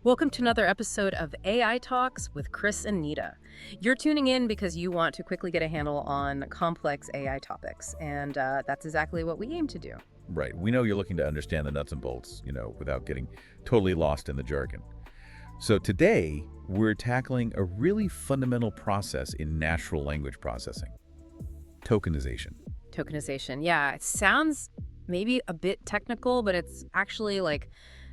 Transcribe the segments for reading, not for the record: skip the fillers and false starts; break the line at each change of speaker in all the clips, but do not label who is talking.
Welcome to another episode of AI Talks with Chris and Nita. You're tuning in because you want to quickly get a handle on complex AI topics, and that's exactly what we aim to do.
Right. We know you're looking to understand the nuts and bolts, without getting totally lost in the jargon. So today, we're tackling a really fundamental process in natural language processing: tokenization.
Tokenization, yeah, it sounds maybe a bit technical, but it's actually like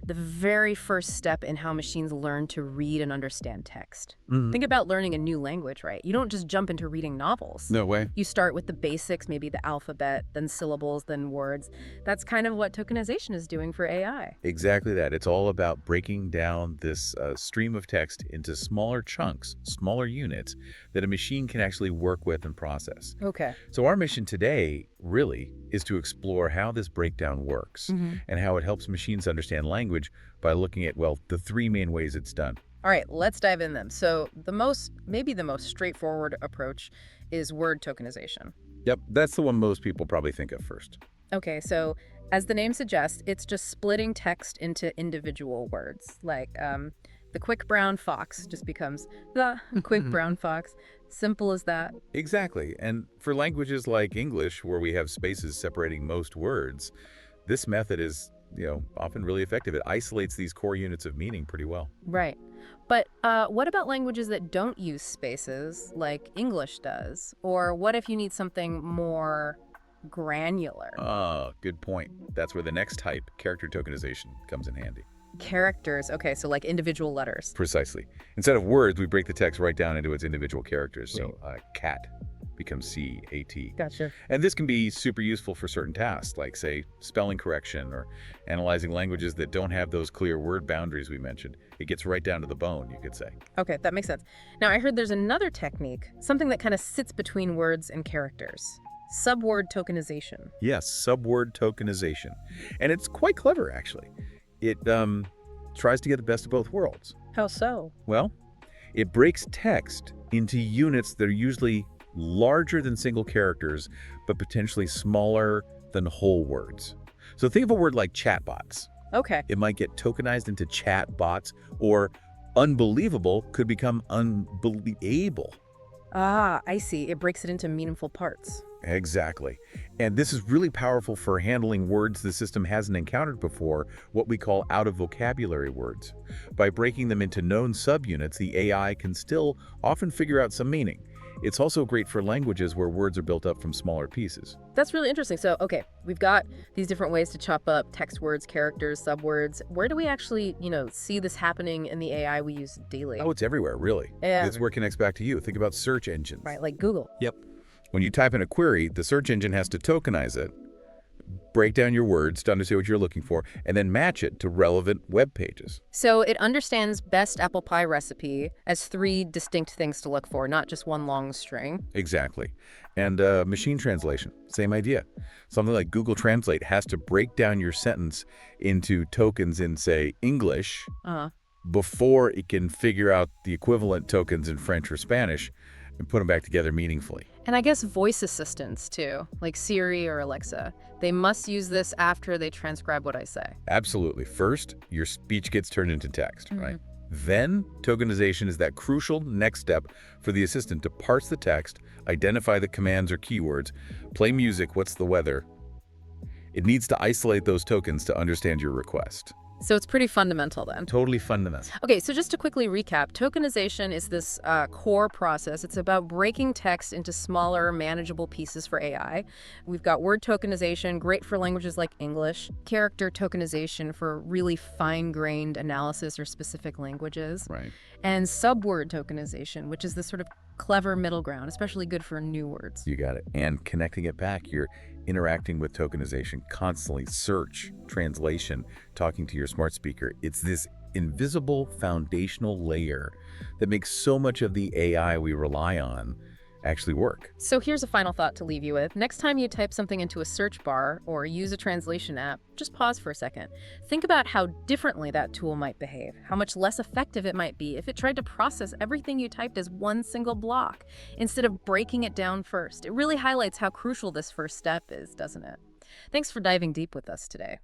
the very first step in how machines learn to read and understand text. Think about learning a new language, right? You don't just jump into reading novels.
No way.
You start with the basics, maybe the alphabet, then syllables, then words. That's kind of what tokenization is doing for AI.
Exactly that. It's all about breaking down this stream of text into smaller chunks, smaller units that a machine can actually work with and process.
Okay.
So our mission today really is to explore how this breakdown works and how it helps machines understand language by looking at, well, the three main ways it's done.
All right, let's dive in them. So maybe the most straightforward approach is word tokenization.
Yep, that's the one most people probably think of first.
Okay, so as the name suggests, it's just splitting text into individual words. Like the quick brown fox just becomes the quick brown fox. Simple as that.
Exactly. And for languages like English, where we have spaces separating most words, this method is, often really effective. It isolates these core units of meaning pretty well.
Right. But what about languages that don't use spaces, like English does? Or what if you need something more granular?
Good point. That's where the next type, character tokenization, comes in handy.
Characters. Okay, so like individual letters.
Precisely. Instead of words, we break the text right down into its individual characters. So cat becomes C-A-T.
Gotcha.
And this can be super useful for certain tasks, like, say, spelling correction or analyzing languages that don't have those clear word boundaries we mentioned. It gets right down to the bone, you could say.
Okay, that makes sense. Now, I heard there's another technique, something that kind of sits between words and characters. Subword tokenization.
Yes, subword tokenization. And it's quite clever, actually. It tries to get the best of both worlds.
How so?
Well, it breaks text into units that are usually larger than single characters, but potentially smaller than whole words. So think of a word like chatbots.
Okay.
It might get tokenized into chatbots, or unbelievable could become unbelievable.
Ah, I see. It breaks it into meaningful parts.
Exactly. And this is really powerful for handling words the system hasn't encountered before, what we call out-of-vocabulary words. By breaking them into known subunits, the AI can still often figure out some meaning. It's also great for languages where words are built up from smaller pieces.
That's really interesting. So, okay, we've got these different ways to chop up text words, characters, subwords. Where do we actually, see this happening in the AI we use daily?
Oh, it's everywhere, really.
Yeah.
That's where it connects back to you. Think about search engines.
Right, like Google.
Yep. When you type in a query, the search engine has to tokenize it, break down your words to understand what you're looking for, and then match it to relevant web pages.
So it understands best apple pie recipe as three distinct things to look for, not just one long string.
Exactly. And machine translation, same idea. Something like Google Translate has to break down your sentence into tokens in, say, English before it can figure out the equivalent tokens in French or Spanish and put them back together meaningfully.
And I guess voice assistants, too, like Siri or Alexa. They must use this after they transcribe what I say.
Absolutely. First, your speech gets turned into text, right? Then, tokenization is that crucial next step for the assistant to parse the text, identify the commands or keywords, play music, what's the weather. It needs to isolate those tokens to understand your request.
So it's pretty fundamental then.
Totally fundamental.
Okay, so just to quickly recap, tokenization is this core process. It's about breaking text into smaller, manageable pieces for AI. We've got word tokenization, great for languages like English, character tokenization for really fine-grained analysis or specific languages,
Right.
and subword tokenization, which is this sort of clever middle ground, especially good for new words.
You got it. And connecting it back, you're interacting with tokenization constantly, search, translation, talking to your smart speaker. It's this invisible foundational layer that makes so much of the AI we rely on actually work.
So here's a final thought to leave you with. Next time you type something into a search bar or use a translation app, just pause for a second. Think about how differently that tool might behave, how much less effective it might be if it tried to process everything you typed as one single block instead of breaking it down first. It really highlights how crucial this first step is, doesn't it? Thanks for diving deep with us today.